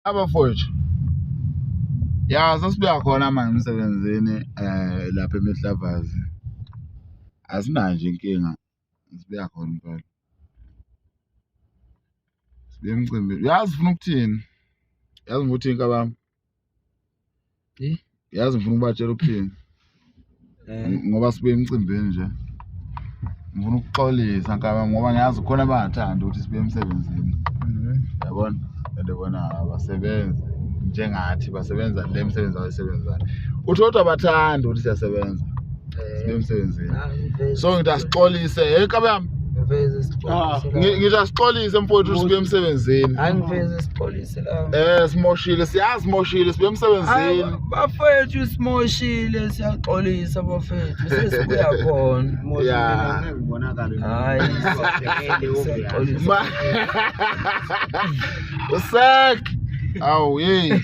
Abafowethu. Ya sasibuya khona manje emsebenzini lapha eMehlavazi. Asinayo nje inkinga. Sibuya khona impela. Sibuya emcimbini. Yazi ufuna ukuthini? Yazi ngifuna ukuthini kabami? Yazi ngifuna ukubatshela ukuthini? Ngoba sibuya emcimbini nje. Ngifuna ukuxolisa kabami ngoba ngiyazi khona abangathanda ukuthi sibuye emsebenzini. Yabona? Ende bona abasebenzi njengathi basebenza le misebenzi abayisebenzayo. Uthi kodwa abathanda ukuthi siyasebenza. Sibuye emsebenzini. So ngithi asixolise, hey kabami. Ngiveze isixolise. Ngithi asixolise mfowethu sibuye emsebenzini. Hayi ngiveze isixolise la. Simoshile, simoshile sibuye emsebenzini. Bafethu simoshile siyaxolisa bafethu sesibuya khona. Ya. Ngibonakala. Hayi Usek. Awu hey.